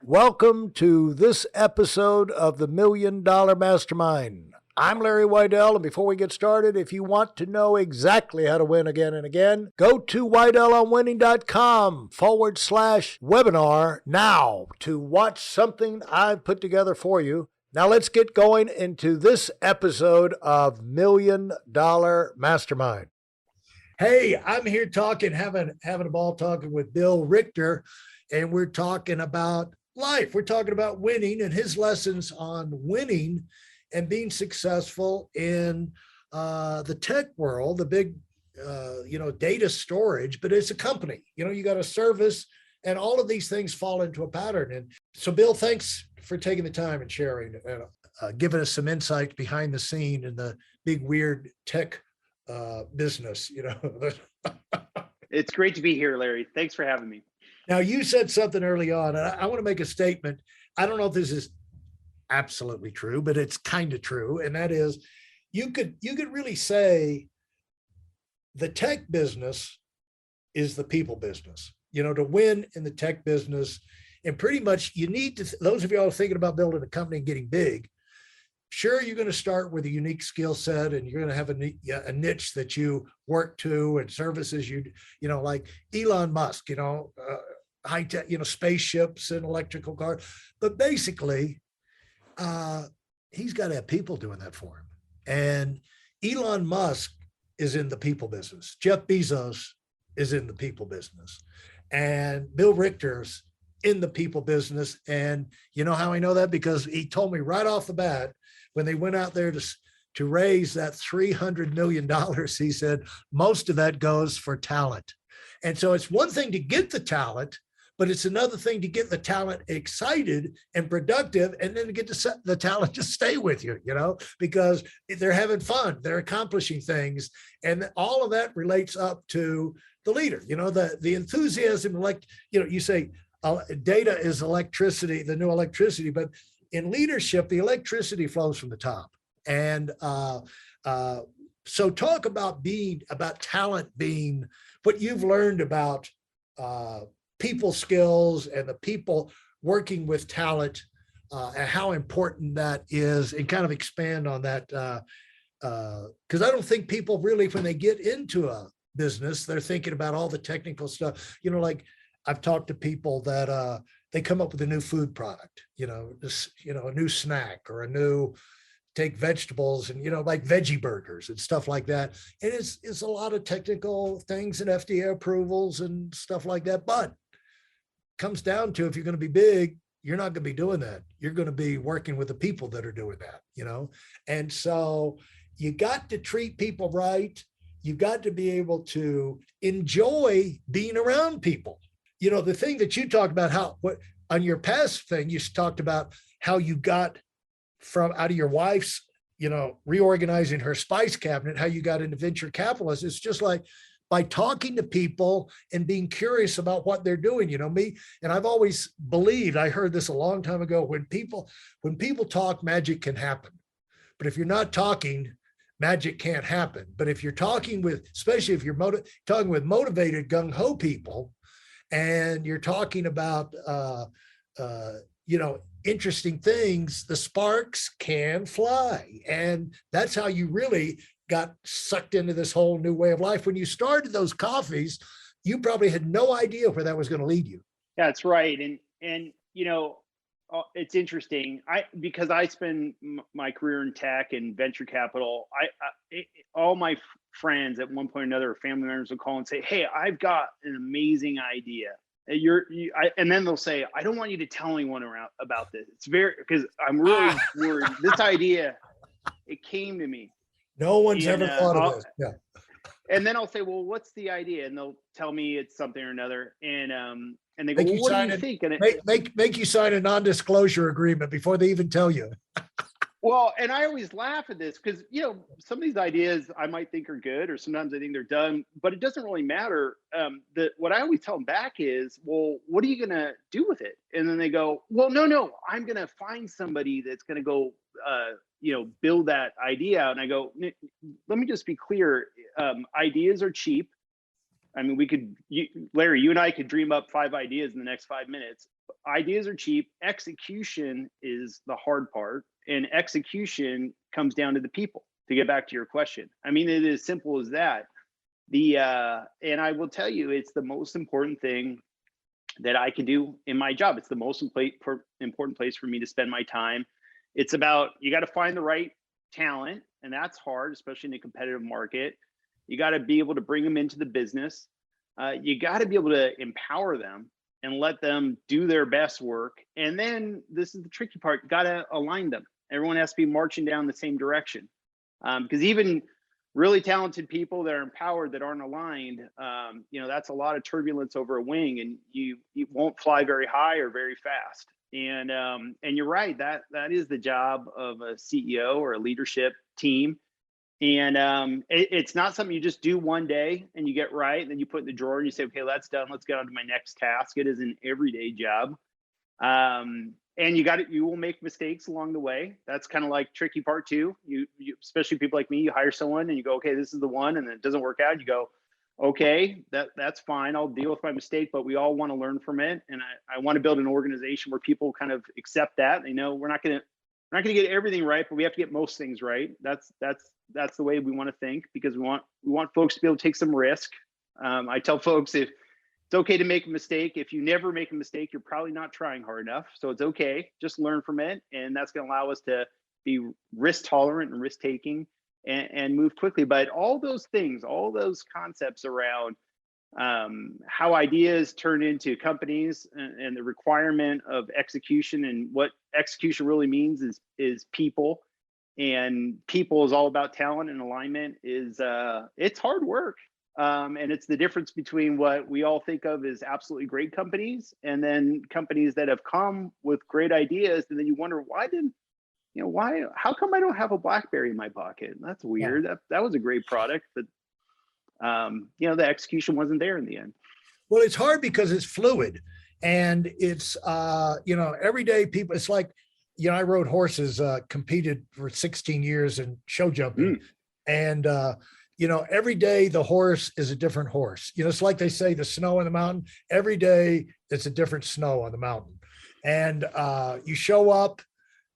Welcome to this episode of the $1 Million Mastermind. I'm Larry Weidel, and before we get started, if you want to know exactly how to win again and again, go to weidelonwinning.com/webinar now to watch something I've put together for you. Now let's get going into this episode of $1 Million Mastermind. Hey, I'm here having a ball talking with Bill Richter, and we're talking about life. We're talking about winning and his lessons on winning and being successful in the tech world, the big, data storage, but it's a company, you got a service, and all of these things fall into a pattern. And so, Bill, thanks for taking the time and sharing and giving us some insights behind the scene in the big, weird tech business, It's great to be here, Larry. Thanks for having me. Now, you said something early on, and I want to make a statement. I don't know if this is absolutely true, but it's kind of true. And that is, you could really say the tech business is the people business, to win in the tech business. And pretty much you need to, those of y'all thinking about building a company and getting big, sure, you're going to start with a unique skill set, and you're going to have a niche that you work to, and services like Elon Musk, high tech, spaceships and electrical cars. But basically, he's got to have people doing that for him. And Elon Musk is in the people business. Jeff Bezos is in the people business, and Bill Richter's in the people business. And you know how I know that? Because he told me right off the bat, when they went out there to raise that $300 million, he said, most of that goes for talent. And so it's one thing to get the talent, but it's another thing to get the talent excited and productive, and then to get the talent to stay with you, because they're having fun, they're accomplishing things. And all of that relates up to the leader, the enthusiasm, you say data is electricity, the new electricity, but in leadership, the electricity flows from the top. And so talk about talent being what you've learned about people skills and the people working with talent, and how important that is, and kind of expand on that. Because I don't think people really, when they get into a business, they're thinking about all the technical stuff. Like I've talked to people that they come up with a new food product, a new snack, or take vegetables and, like veggie burgers and stuff like that. And it's a lot of technical things and FDA approvals and stuff like that. But comes down to, if you're going to be big, you're not going to be doing that. You're going to be working with the people that are doing that, And so you got to treat people right. You got to be able to enjoy being around people. The thing that you talked about, on your past thing, you talked about how you got out of your wife's, reorganizing her spice cabinet, how you got into venture capitalists. It's just like by talking to people and being curious about what they're doing, me. And I've always believed, I heard this a long time ago, when people talk, magic can happen. But if you're not talking, magic can't happen. But if you're talking especially if you're talking with motivated gung-ho people, and you're talking about, interesting things, the sparks can fly. And that's how you really got sucked into this whole new way of life. When you started those coffees, you probably had no idea where that was going to lead you. That's right. And it's interesting. Because I spend my career in tech and venture capital, all my friends at one point or another, family members will call and say, "Hey, I've got an amazing idea." And then they'll say, "I don't want you to tell anyone about this. It's because I'm really worried. This idea, it came to me. No one's ever thought of this." Yeah. And then I'll say, "Well, what's the idea?" And they'll tell me it's something or another. And they go, "Well, what do you think?" And make you sign a non-disclosure agreement before they even tell you. Well, and I always laugh at this because, some of these ideas I might think are good, or sometimes I think they're dumb, but it doesn't really matter. What I always tell them back is, "Well, what are you going to do with it?" And then they go, "Well, no, I'm going to find somebody that's going to go, build that idea out." And I go, "Let me just be clear. Ideas are cheap. I mean, Larry, you and I could dream up 5 ideas in the next 5 minutes. ideas are cheap. Execution is the hard part. And execution comes down to the people, to get back to your question. I mean, it is simple as that. And I will tell you, it's the most important thing that I can do in my job. It's the most important place for me to spend my time. It's about, you got to find the right talent, and that's hard, especially in a competitive market. You got to be able to bring them into the business. You got to be able to empower them and let them do their best work. And then this is the tricky part, you got to align them. Everyone has to be marching down the same direction. Because even really talented people that are empowered that aren't aligned, that's a lot of turbulence over a wing, and you won't fly very high or very fast. And you're right, that is the job of a CEO or a leadership team. And it's not something you just do one day and you get right, and then you put in the drawer and you say, okay, that's done, let's get on to my next task. It is an everyday job. And you will make mistakes along the way. That's kind of like tricky part too. You especially people like me, you hire someone and you go, okay, this is the one, and then it doesn't work out. You go, okay, that's fine. I'll deal with my mistake, but we all want to learn from it. And I want to build an organization where people kind of accept that. They know we're not gonna get everything right, but we have to get most things right. That's the way we want to think, because we want folks to be able to take some risk. I tell folks, if it's okay to make a mistake. If you never make a mistake, you're probably not trying hard enough. So it's okay, just learn from it. And that's going to allow us to be risk tolerant and risk taking and move quickly. But all those things, all those concepts around how ideas turn into companies, and the requirement of execution, and what execution really means is people. And people is all about talent, and alignment is it's hard work. And it's the difference between what we all think of as absolutely great companies, and then companies that have come with great ideas, and then you wonder, how come I don't have a BlackBerry in my pocket? That's weird. Yeah. That was a great product, but the execution wasn't there in the end. Well, it's hard because it's fluid, and it's everyday people. It's like, I rode horses, competed for 16 years in show jumping, and every day the horse is a different horse. It's like they say, the snow on the mountain. Every day it's a different snow on the mountain, and you show up,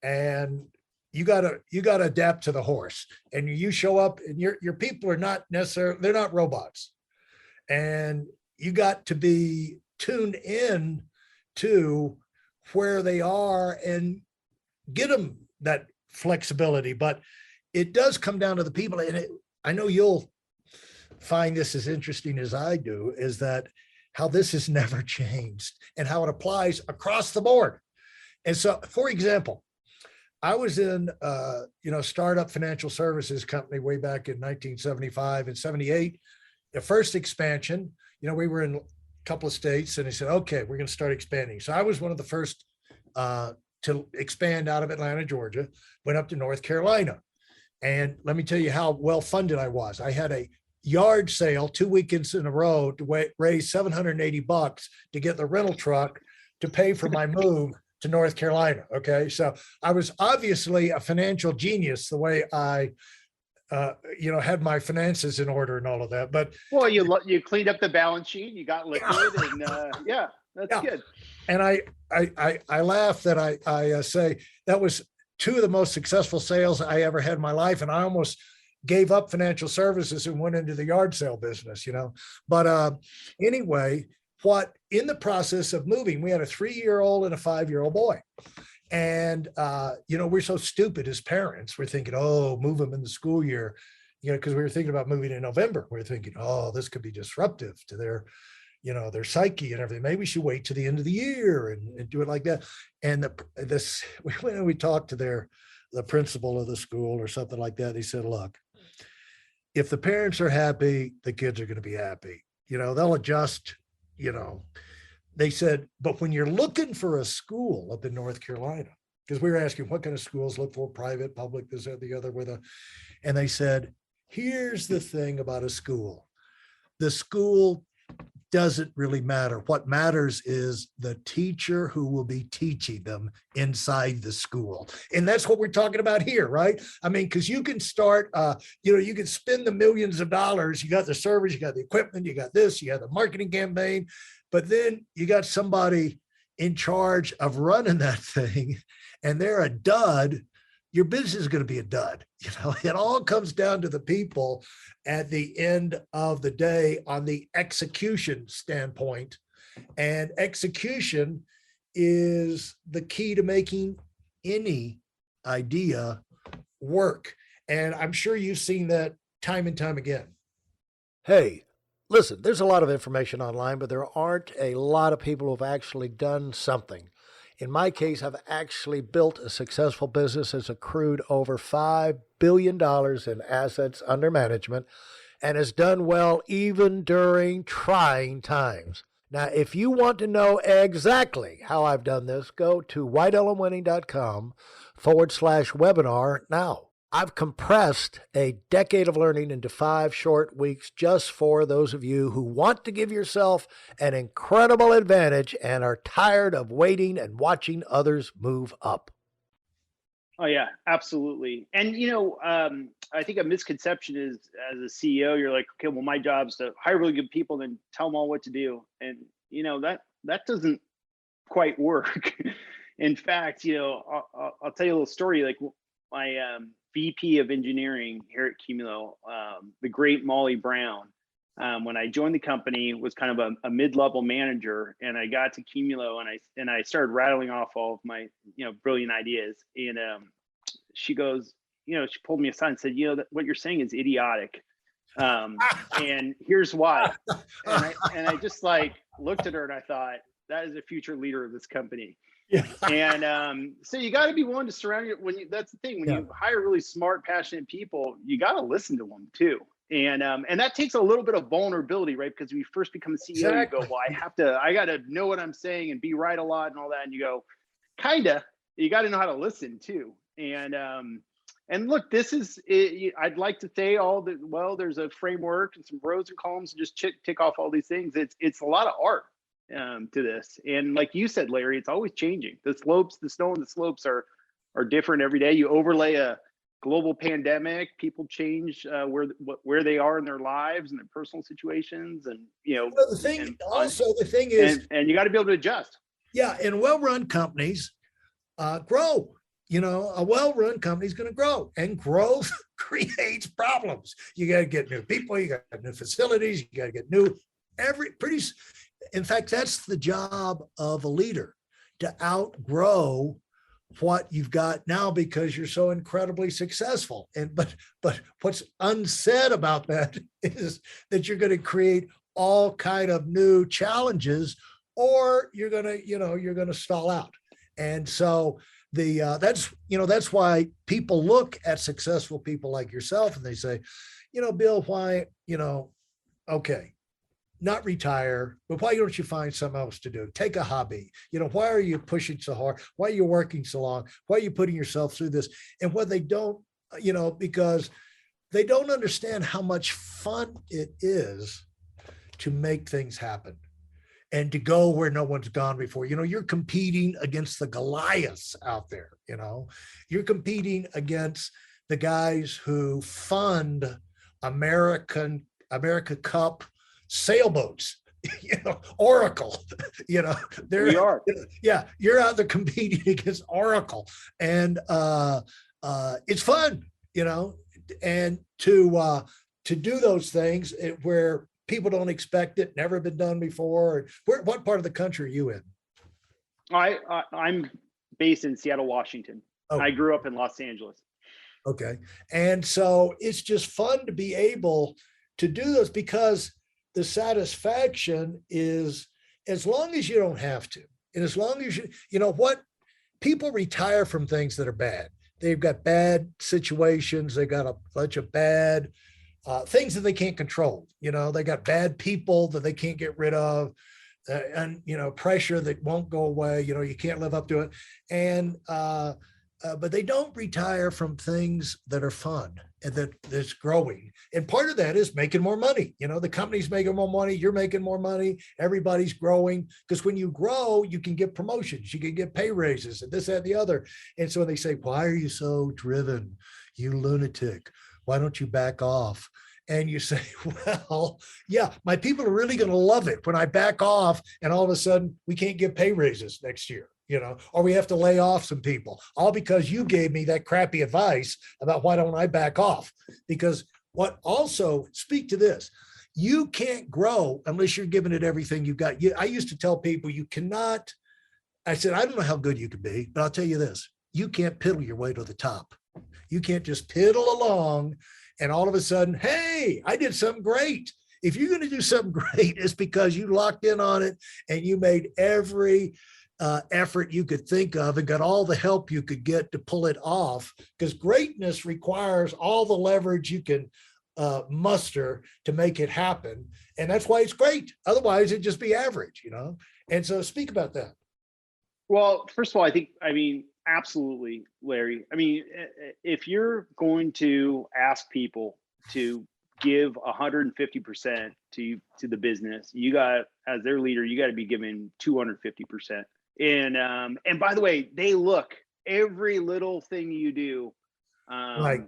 and you gotta adapt to the horse. And you show up, and your people are not necessarily, they're not robots, and you got to be tuned in to where they are and get them that flexibility. But it does come down to the people, and I know you'll find this as interesting as I do, is that how this has never changed and how it applies across the board. And so, for example, I was in startup financial services company way back in 1975 and 78. The first expansion, we were in a couple of states, and they said, okay, we're going to start expanding. So I was one of the first to expand out of Atlanta, Georgia, went up to North Carolina. And let me tell you how well funded I was. I had a yard sale 2 weekends in a row to raise $780 to get the rental truck to pay for my move to North Carolina. Okay. So I was obviously a financial genius the way I, had my finances in order and all of that. But well, you cleaned up the balance sheet, you got liquid, and that's good. And I laugh that I say that was two of the most successful sales I ever had in my life. And I almost gave up financial services and went into the yard sale business, But anyway, in the process of moving, we had a 3-year-old and a 5-year-old boy. And, we're so stupid as parents. We're thinking, oh, move them in the school year, because we were thinking about moving in November. We were thinking, oh, this could be disruptive to their psyche and everything. Maybe we should wait to the end of the year and do it like that. And we talked to the principal of the school or something like that. He said, look, if the parents are happy, the kids are going to be happy. They'll adjust, They said, but when you're looking for a school up in North Carolina, because we were asking what kind of schools look for, private, public, this, that, the other, and they said, here's the thing about a school. The school doesn't really matter. What matters is the teacher who will be teaching them inside the school. And that's what we're talking about here, right? I mean, because you can start, you can spend the millions of dollars. You got the servers, you got the equipment, you got this, you got the marketing campaign, but then you got somebody in charge of running that thing and they're a dud, your business is going to be a dud. It all comes down to the people at the end of the day on the execution standpoint. And execution is the key to making any idea work. And I'm sure you've seen that time and time again. Hey, listen, there's a lot of information online, but there aren't a lot of people who've actually done something. In my case, I've actually built a successful business that's accrued over $5 billion in assets under management and has done well even during trying times. Now, if you want to know exactly how I've done this, go to whitelmwinning.com/webinar now. I've compressed a decade of learning into 5 short weeks just for those of you who want to give yourself an incredible advantage and are tired of waiting and watching others move up. Oh yeah, absolutely. And I think a misconception is, as a CEO, you're like, okay, well, my job's to hire really good people, then tell them all what to do. And that doesn't quite work. In fact, I'll tell you a little story. Like my VP of engineering here at Qumulo, the great Molly Brown, when I joined the company, was kind of a mid-level manager, and I got to Qumulo and I started rattling off all of my brilliant ideas. And she goes, she pulled me aside and said, what you're saying is idiotic, and here's why. And I just like looked at her and I thought, that is a future leader of this company. Yeah. And so you got to be willing to surround you that's the thing, when you hire really smart, passionate people, you got to listen to them too. And that takes a little bit of vulnerability, right? Because when you first become a CEO, exactly. You go, well, I got to know what I'm saying and be right a lot and all that. And you go, you got to know how to listen too. And look, this is, I'd like to say there's a framework and some rows and columns and just tick off all these things. It's a lot of art to this. And like you said, Larry, it's always changing. The snow and the slopes are different every day. You overlay a global pandemic, people change where they are in their lives and their personal situations. And, the thing is, and you got to be able to adjust. Yeah. And well-run companies grow. A well-run company is going to grow, and growth creates problems. You got to get new people, you got new facilities, you got to get new in fact, that's the job of a leader, to outgrow what you've got now because you're so incredibly successful. But what's unsaid about that is that you're going to create all kind of new challenges, or you're going to stall out. And so that's why people look at successful people like yourself and they say, Bill, why, okay, not retire, but why don't you find something else to do? Take a hobby. Why are you pushing so hard? Why are you working so long? Why are you putting yourself through this? And what they don't, because they don't understand how much fun it is to make things happen and to go where no one's gone before. You're competing against the Goliaths out there. You're competing against the guys who fund America Cup sailboats, Oracle, we are. You're out there competing against Oracle, and it's fun, and to do those things where people don't expect it, never been done before. What part of the country are you in? I'm based in Seattle, Washington. Oh. I grew up in Los Angeles. Okay. And so it's just fun to be able to do those, because the satisfaction is, as long as you don't have to, and as long as people retire from things that are bad. They've got bad situations. They've got a bunch of bad things that they can't control. They got bad people that they can't get rid of, and pressure that won't go away. You can't live up to it, and but they don't retire from things that are fun and that's growing. And part of that is making more money. The company's making more money, you're making more money, everybody's growing, because when you grow, you can get promotions, you can get pay raises, and this, that, and the other. And so they say, why are you so driven, you lunatic? Why don't you back off? and you say, well, yeah, my people are really going to love it when I back off and all of a sudden we can't give pay raises next year, or we have to lay off some people, all because you gave me that crappy advice about why don't I back off? Because what also, speak to this, you can't grow unless you're giving it everything you've got. I used to tell people you cannot, I said, I don't know how good you could be, but I'll tell you this, you can't piddle your way to the top. You can't just piddle along and all of a sudden, hey, I did something great. If you're going to do something great, it's because you locked in on it and you made every effort you could think of and got all the help you could get to pull it off, because greatness requires all the leverage you can muster to make it happen. And that's why it's great. Otherwise it'd just be average, And so speak about that. Well, first of all, absolutely, Larry. If you're going to ask people to give 150% to the business, you got, as their leader, you got to be giving 250%. And by the way, they look, every little thing you do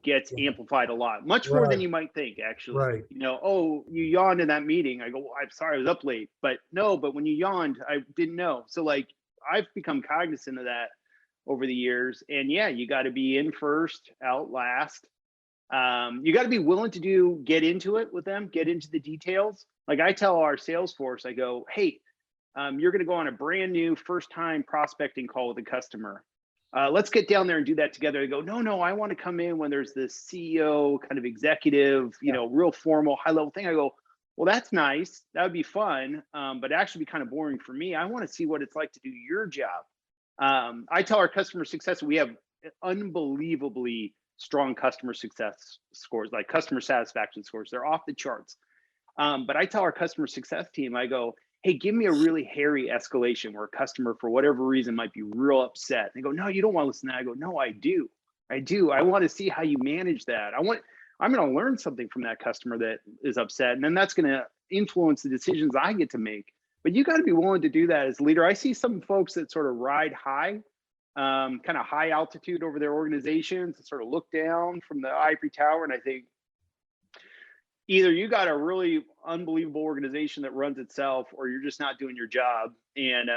gets amplified a lot, much more than you might think, actually. Right. Oh, you yawned in that meeting. I go, well, I'm sorry, I was up late. But when you yawned, I didn't know. So I've become cognizant of that over the years. And yeah, you got to be in first, out last. You got to be willing to get into it with them, get into the details. Like I tell our sales force, I go, hey, you're going to go on a brand new first time prospecting call with a customer. Let's get down there and do that together. They go, no, I want to come in when there's this CEO kind of executive, real formal, high level thing. I go, well, that's nice. That would be fun, but actually be kind of boring for me. I want to see what it's like to do your job. I tell our customer success, we have unbelievably strong customer success scores, like customer satisfaction scores. They're off the charts. But I tell our customer success team, I go, hey, give me a really hairy escalation where a customer, for whatever reason, might be real upset. And they go, no, you don't want to listen to that. I go, no, I do. I want to see how you manage that. I'm going to learn something from that customer that is upset. And then that's going to influence the decisions I get to make. But you got to be willing to do that as a leader. I see some folks that sort of ride high, kind of high altitude over their organizations and sort of look down from the ivory tower. And I think either you got a really unbelievable organization that runs itself, or you're just not doing your job. And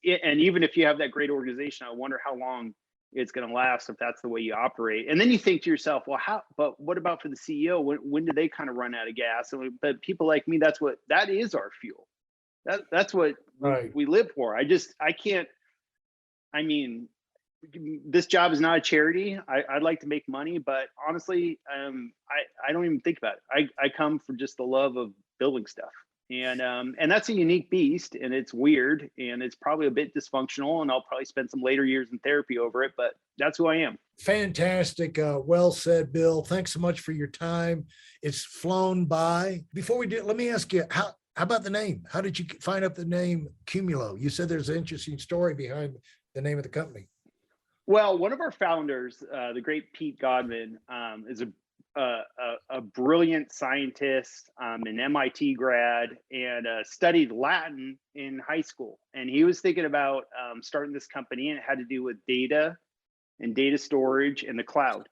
even if you have that great organization, I wonder how long it's going to last if that's the way you operate. And then you think to yourself, well, but what about for the CEO? When do they kind of run out of gas? But people like me, that is our fuel. That's what we live for. This job is not a charity. I'd like to make money, but honestly, I don't even think about it. I come for just the love of building stuff. And that's a unique beast, and it's weird, and it's probably a bit dysfunctional, and I'll probably spend some later years in therapy over it, but that's who I am. Fantastic. Well said, Bill. Thanks so much for your time. It's flown by. Before we do, let me ask you, how about the name? How did you find up the name Qumulo? You said there's an interesting story behind the name of the company. Well, one of our founders, the great Pete Godwin, is a brilliant scientist, an MIT grad, and studied Latin in high school. And he was thinking about starting this company, and it had to do with data and data storage in the cloud.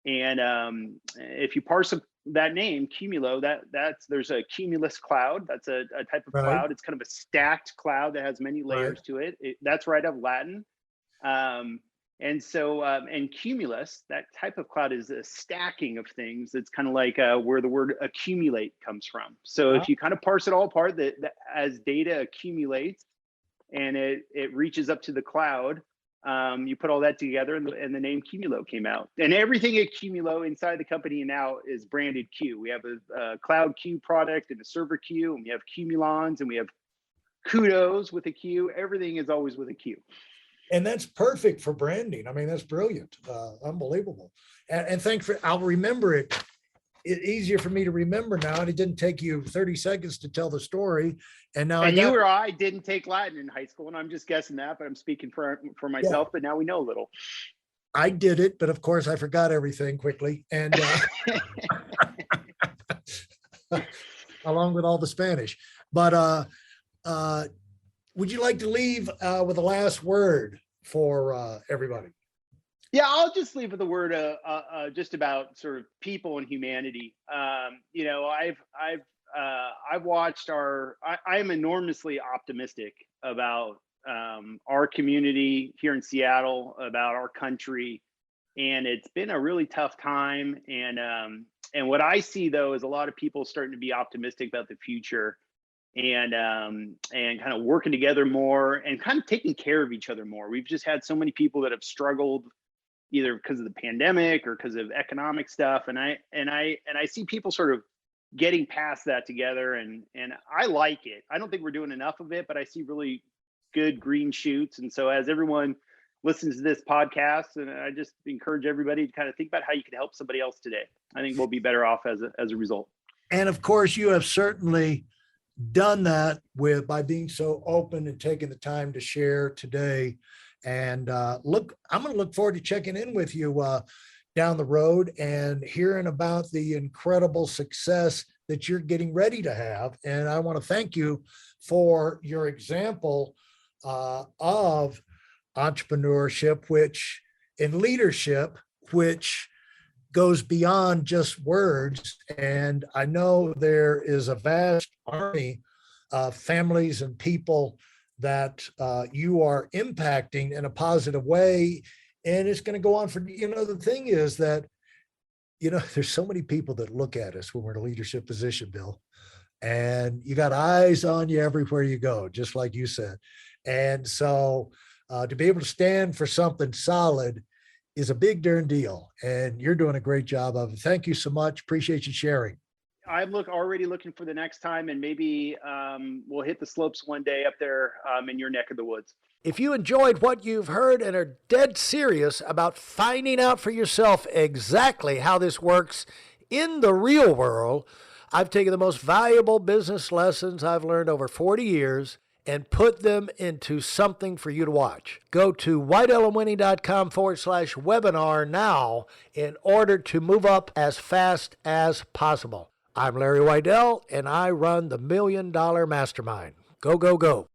And if you parse that name, Qumulo, there's a cumulus cloud. That's a type of cloud. It's kind of a stacked cloud that has many layers to it. That's right out of Latin. And so, and cumulus, that type of cloud is a stacking of things. It's kind of like where the word accumulate comes from. So if you kind of parse it all apart, that as data accumulates and it reaches up to the cloud, you put all that together, and the name Qumulo came out. And everything at Qumulo inside the company now is branded Q. We have a cloud Q product and a server Q, and we have Qumulons, and we have kudos with a Q. Everything is always with a Q. And that's perfect for branding. I mean, that's brilliant. Unbelievable. And I'll remember it. It's easier for me to remember now. And it didn't take you 30 seconds to tell the story. And now you or I didn't take Latin in high school, and I'm just guessing that, but I'm speaking for myself, but now we know a little. I did it, but of course I forgot everything quickly. And along with all the Spanish. But would you like to leave with a last word for everybody? Yeah, I'll just leave with the word just about sort of people and humanity. You know, I've watched I am enormously optimistic about our community here in Seattle, about our country, and it's been a really tough time. And what I see though is a lot of people starting to be optimistic about the future, and kind of working together more and kind of taking care of each other more. We've just had so many people that have struggled either because of the pandemic or because of economic stuff, and I see people sort of getting past that together, and I like it. I don't think we're doing enough of it, but I see really good green shoots. And so as everyone listens to this podcast, and I just encourage everybody to kind of think about how you can help somebody else today. I think we'll be better off as a result. And of course, you have certainly done that by being so open and taking the time to share today. And look, I'm going to look forward to checking in with you down the road and hearing about the incredible success that you're getting ready to have. And I want to thank you for your example of entrepreneurship, which in leadership, which goes beyond just words. And I know there is a vast army of families and people that you are impacting in a positive way. And it's going to go on for, the thing is that, there's so many people that look at us when we're in a leadership position, Bill, and you got eyes on you everywhere you go, just like you said. And so to be able to stand for something solid is a big darn deal. And you're doing a great job of it. Thank you so much. Appreciate you sharing. I'm already looking for the next time, and maybe we'll hit the slopes one day up there in your neck of the woods. If you enjoyed what you've heard and are dead serious about finding out for yourself exactly how this works in the real world, I've taken the most valuable business lessons I've learned over 40 years and put them into something for you to watch. Go to whiteelemoney.com/webinar now in order to move up as fast as possible. I'm Larry Weidel, and I run the $1 Million Mastermind. Go, go, go.